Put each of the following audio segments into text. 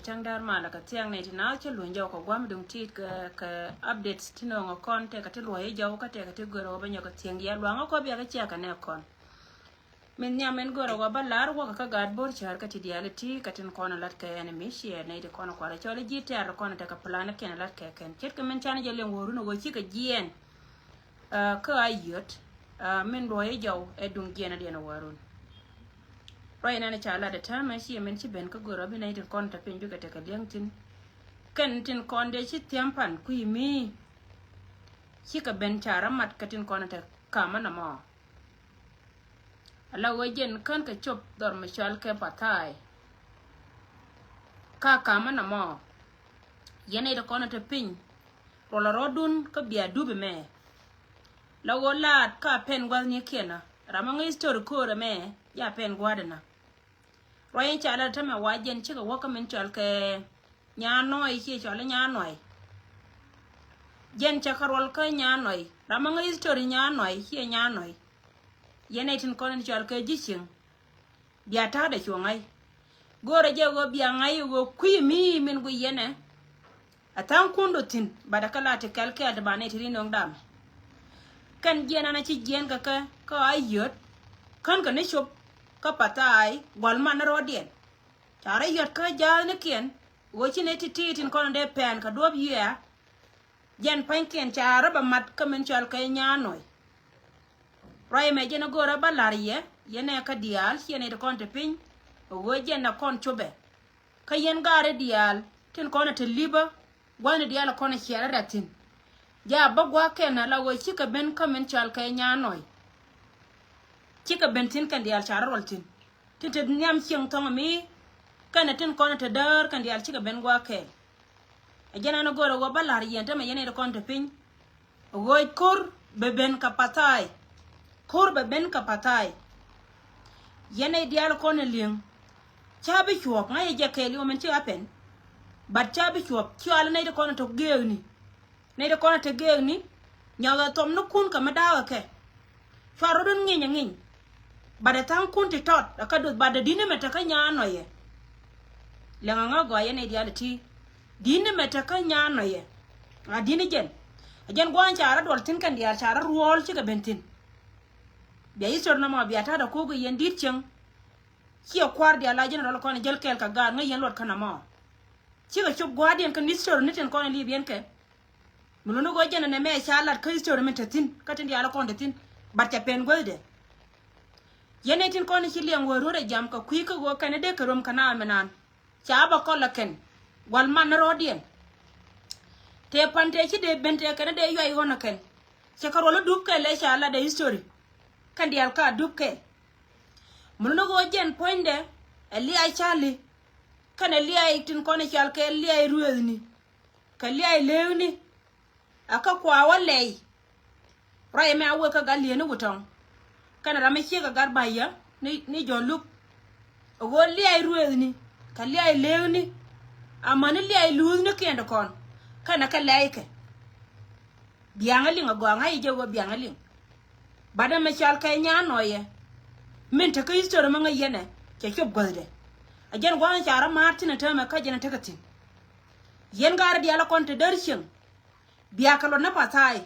Changdar malaka tiang ne tina che luon jaw ko gwam dung tit ka updates tino ngo kon te ka te luoy jaw ka te goro ba nyaka tiang ya luan ko bia ka chia ka ne kon men nya men goro wa balar wa ka gad bor char ka ti diality ka tin kon lat ka enemy share ne de kon ko ra chole jitar kon te ka plan ken lat ka ken chet ka men chan je len woru no go chi ka gien ka ayot men luoy jaw e dung gien de no warun Right now, chala the time I see a mention ben ka goro bin aitin kon ta penju ka te ka liangtin kan tin kon de chi tiampan kui mi chi ka ben chara mat ka tin kon ta kama na mo ala wajen kan ka chop dor machal ke patai ka kama na mo yene de kon ta pin rola rodun ka bia dubi me la wola ka pen gwal ni kena ramanga history ko me ya pen gwadana Royen chala tama wajen chika waka men chal ke nyanoi chi chala nyanoi jen chakarwal ka nyanoi ramanga history nyanoi hi nyanoi yene tin konen chal ke jishing biata da chongai gore je go biangai go kui mi min go yene atan kundo tin badakala te kalke adbane tin nong dam kan jena na chi jen ka ayot kan ka ne shop ka patai walma na rodien tare yot ka ja ne kien wo chi ne tin kon de pen ka dob ya jen panken tare ba mat ka men chal ka nyanoi rai me jena gora balarie yene ka dial yene de kon te pin wo jen na kon chobe ka yen gare dial tin kon te liba wan dial kon chiara ratin ja bagwa ken la wo chi ka ben ka men chal ka nyanoi Chika bentin kan dial charol tin tinte nyam chiang tong mi kan tin kon te dar kan dial chika ben gwa ke ajana no goro go balar yenta me yene kon te pin goy kur be ben kapatai kur be ben kapatai yene dial kon ling chabi chuop ngai je ke li o men chi apen bat chabi chuop chual ne de kon to geuni ne de kon te geuni nyaga tom no kun ka madawa ke faro dun ngi bada tan kunti tot akadu bada dine metaka nyano ye langa go ye ne diality dine metaka nyano ye a dine jen go an chara dol tin kan dial chara ruol ci ga bentin be isor na ma biata da ko go yen dit cheng ci kwar dia la jen rol ko ne jel kel ka gar ngai yen lot kana ma ci ga chop guardian kan isor ni ten ko ne libyen ke muno go jen ne me chalat ka isor men tatin katin dia la ko tin batta pen golde yene tin kon ci liam wo rore jam ka kuy ko go kanade ka rom kana menan cha ba ko laken wal man rodien te pante ci de bente kanade yoy wona ken ci ka rolo dub ke le cha la de history kan dial ka dub ke mun no go jen poinde eli ay chali kan eli ay tin kon ci al ke eli ay ruelni ka eli ay lewni aka kwa walei ray me awo ka galie no wuton kana rame chi ka garbaya ni John Luke go li ay ruelni ka li ay lewni amani li ay luzni kendo kon kana ka laike biangali ngo ngai je go biangali bada me chal kay nyanoye min ta ka history ma ngai yene ke chob golde ajen gwan chara martin ta me ka jena takatin yen gar di ala kon te dershin biya kalo na patai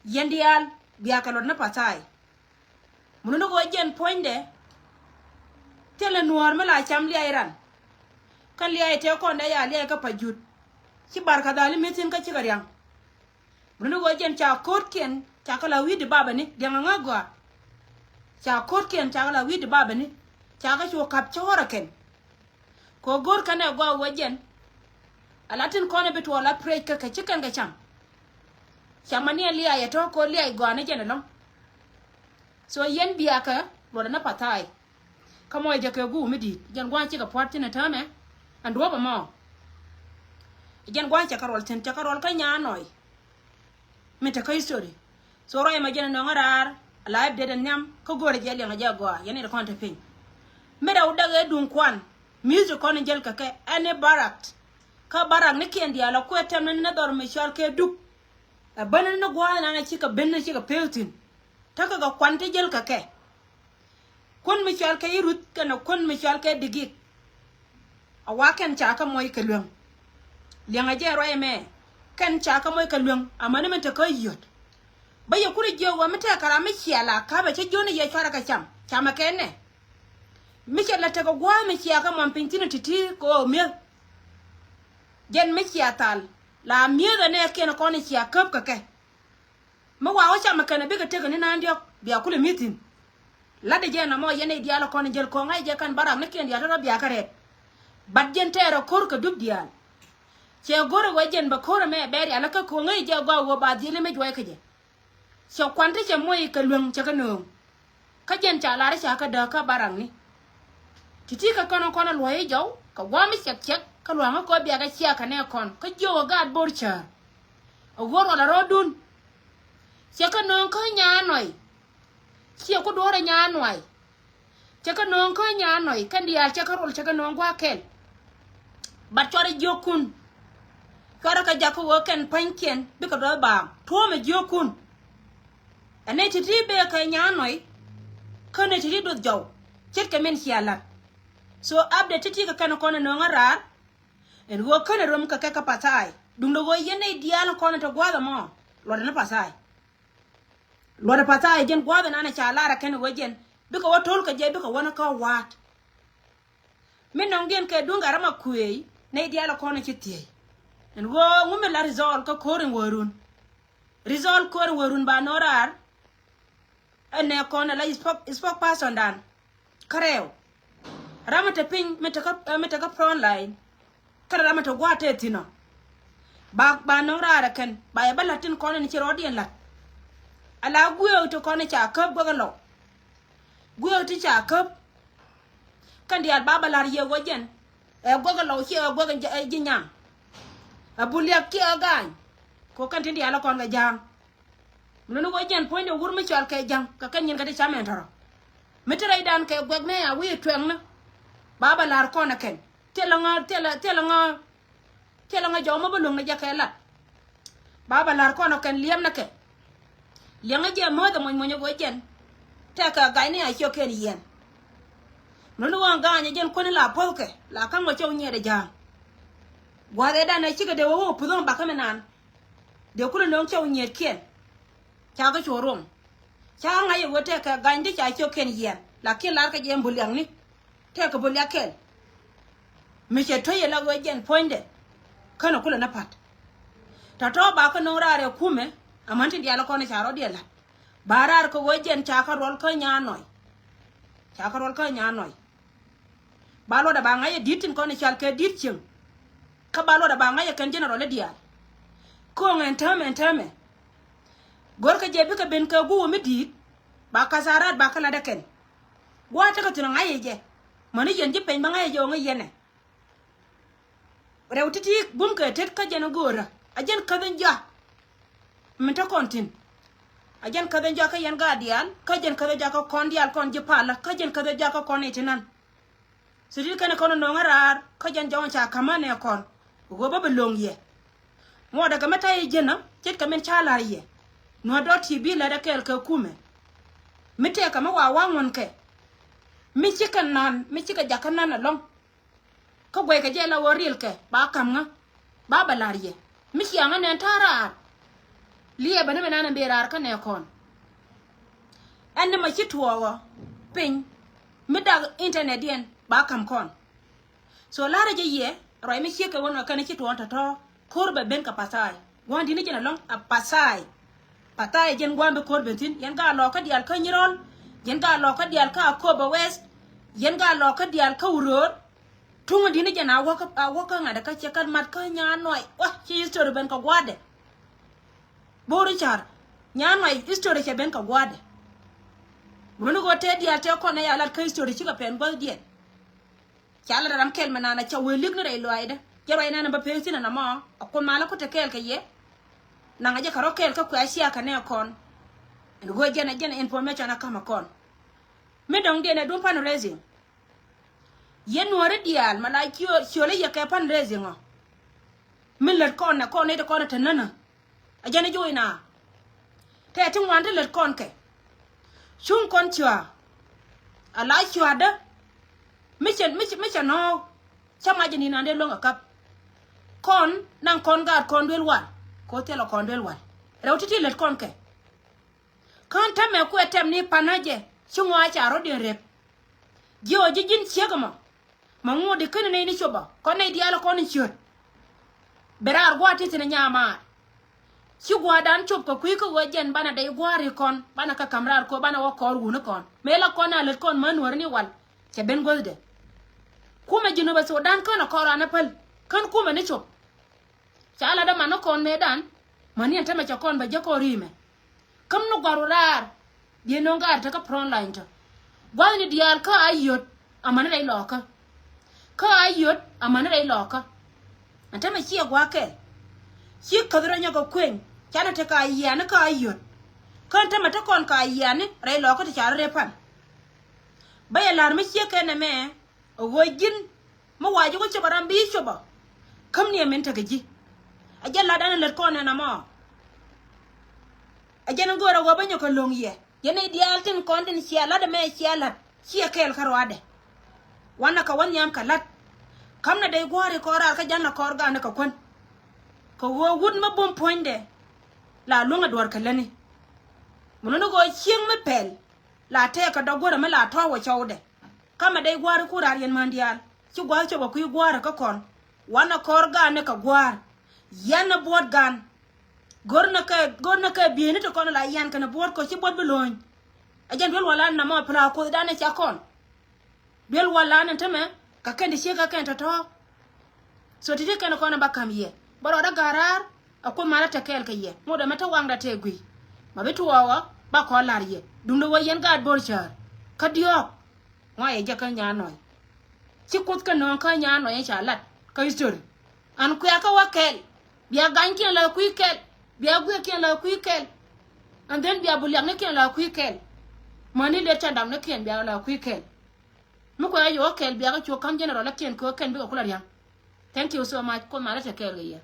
yen dial biya kalo na patai mununo go jen poinde tele nuor mala cham li ayran kan li ay te ko nda ya li ka pajut ci barka dali metin ka ci gariang bunu go jen cha kot ken cha kala wi di baba ni de nga go cha kot ken cha kala wi di baba ni cha ga chu kap chora ken ko gor kana go wajen alatin ko ne bitu wala pray ka ci kan ga cham chamani liya ya to ko liya go na jen long so yen biya ka lo na patai kamo je ke gu mi di jen gwan ci ka porti na tame and roba mo jen gwan ci karol ten ci karol ka nya noy meta kai story so roy ma jen no ngarar live de nyam ko gore je le ngaja go yene de konta pin meda udaga dun kwan music kon jel ka ke ane barak ka barak ne ken dia la ko tem na dor me shal ke duk banan na gwa na ci ka benna ci ka peltin taka ga kwante jel ka ke kon me shal ke irut kana kon me shal ke digik awaken cha ka moy ke lwang lenga je roy me kan cha ka moy ka lwang amane men ta ko yot baya kuri je wa mata kara me shiala ka ba ce joni ye fara ka cham chama kene Micha la taka gwa micha ka mampintino titi ko mie gen micha tal la mie da ne ke na koni chia kap ka ke ma wa wacha makana biga tega ni na ndio bia kule meeting la de je na mo yene dia la koni jel ko ngai je kan baram ne ke ndia to bia kare bad jen tero kor ka dub dia che goro wa jen ba kor me beri ala ka ko ngai je gwa wo ba dile me jwa ke je so kwante che moy ka lung che ka no ka jen cha la ra ka da ka baram ni titi ka kono loye jaw ka gwami chek ka luanga ko biya ga chia ka ne kon ka jo ga borcha o goro la rodun cheka non ko nya noi chia ko dore nya noi cheka non ko nya noi kan dia cheka rol cheka non gwa ken ba chore jokun kara ka jako wo ken panken bi ka do ba to me jokun ane titi be ka nya noi ka ne titi do jaw chet ka men hiala so update titi ka kana kona no ngarar en go kana rom ka ka patai dum do go yene diala kona to gwada mo lo na patai lo da patai jen gwada na cha lara kana go jen bika watol ka je bika wana ka wat min non gen ke dunga rama kuei ne diala kona chitie en go ngume la result ka korin worun ba norar ene kona la spoke person dan kareo ramata ping metaka front line kara ramata gwate tino ba no rara kan ba ya balatin kono ni chirodi la ala guyo to kono cha kap gogalo guyo ti cha kap kan dia baba lar ye gojen gogalo chi gogan jinyang abulia ki agan ko kan tin dia la kon ga jang nunu gojen point de wurmi chal ke jang ka kan yin ka ti chamen taro metere dan ke gog me ya wi tweng na baba lar kona ken telanga jawma bulung na jakela baba lar kona ken liam na ke lianga je mo da mon monyo gojen ta ka gaini a choken yen nunu wanga nya jen koni la polke la kan mo chow nyede jang gware da na chiga de wo pudon bakamenan de kulu non chow nyed ken cha ga chorom cha nga ye wote ka gandi cha choken yen la ke lar ka je mbuliang ni te ka bulia ken me che toye la gojen poinde kana kula na pat tato ba ka no rare kume amanti dia la kono charo dia la barar ko gojen cha ka rol ka nya noy balo da ba nga ye ditin kono chal ke ditching ka balo da ba nga ye kan general dia ko ngentame gor ka jebi ka ben ka gu mi dit ba ka sarat ba ka la da ken gwa ta ka tuna nga ye je mani yen jipen ba nga ye jo nga yene rewtiti bum ka tet ka jeno gora ajen ka den ja minta kontin ajen ka den ja ka yen gadial ka jen ka den ja ka kondial kon jipala ka jen ka den ja ka kon itinan sidi kana kono no ngarar ka jen jawon cha kamane kon go ba belong ye mo daga mata ye jena jet ka men chala ye no do tv la da kel ka kume mite ka ma wa wangon ke mi chika jakanan na long ko gwe ka je la woril ke ba kam nga ba balariye mi yanga ne tara liye bane bana na berar ka ne kon enne ma chitwo pin mi da internet yen ba kam kon so lara je ye roi mi chika wona ka ne chitwo ta to korbe ben ka pasai wan dini jena long a pasai patai jen gwan be korbe tin yen ga lo ka dial ka nyirol yen ga lo ka dial ka ko ba west yen ga lo ka dial ka uror tunga dini jena waka ngada ka chekan mat ka nya noi wa chi history ben ka gwade bori char nya noi history che ben ka gwade munu go te dial te ko na ya lat ka history chi ka pen go die chala ram kel manana cha welik ne lo aida jaro ina na ba pe tin na ma ko mala ko te kel ka ye na ngaje karo kel ka ku asia ka ne kon go jena information akama kon me dong de na dum pan raising yen wore dial mala chiole ye ka pan raising o min let kon na kon ne de kon tanana ajana joina te tin wande let kon ke shun kon chwa ala chwa da mission no chama jini na de longa kap kon nang kon ga kon wel wan ko te lo kon wel wan rew titi let kon ke kan ta me ku etem ni panaje chungwa cha ro de rep jo jijin chegama mangu de kan ne ni choba kon ne diala kon ni chot berar gwati tene nyama chi gwadan chop ko ku ko wajen bana dai gwari kon bana ka kamrar ko bana wa kor wuna kon mela kon alet kon manwar ni wal ke ben golde kuma jinu ba so dan kana kora na pal kan kuma ne chop chala da mano kon medan mani anta ma kon ba je ko rime kam no garurar die no ngar ta ka pron line to gwani dial ka ayot amana dai loka ka ayot amana dai loka anta ma chi gwa ke chi kadra nya ko kwen chana ta ka yana ka ayot kan ta mata kon ka yana rai loka ta chara repan baya lar mi chi ke na me wajin ma waji ko chabaram bi choba kam ni men ta gaji ajalla dana ler kon na ma ajana gora go banyo ko longye yene dial tin kon tin siala da me siala sia kel karwade wana ka wanyam kalat kam na dai gore ko ra ka janna ko ga na ka kon ko wo wud ma bom poinde la lunga dwar kalani munono go chieng me pel la te ka da gora ma la to wo chawde kama dai gwar ku rar yen mandial ci gwar ci ba ku gwar ka kon wana kor ga ne ka gwar yana bod gan gorna ka biene to kon la yan kana bod ko ci bod belon ajan wel wala na ma pra ko da ne ci kon wel wala na teme ka kende ci ka kenta to so ti kana kon ba kam ye baro da garar akko mala ta kel ka ye mo da mata wangda te gui ma betu wawa ba ko lar ye dumdo wayen ga bor char ka diok waye jaka nya noy ci kut ka non ka nya noy cha lat ka histori an ku ya ka wakel biya ganki la ku kel biya gu ke la ku kel and then biya bulyam ne ke la ku kel mani le tandam ne ken biya la ku kel mu ko ayo kel biya ka cho kam general la ken ko ken bi ko la ya thank you so much ko mara ta kel ya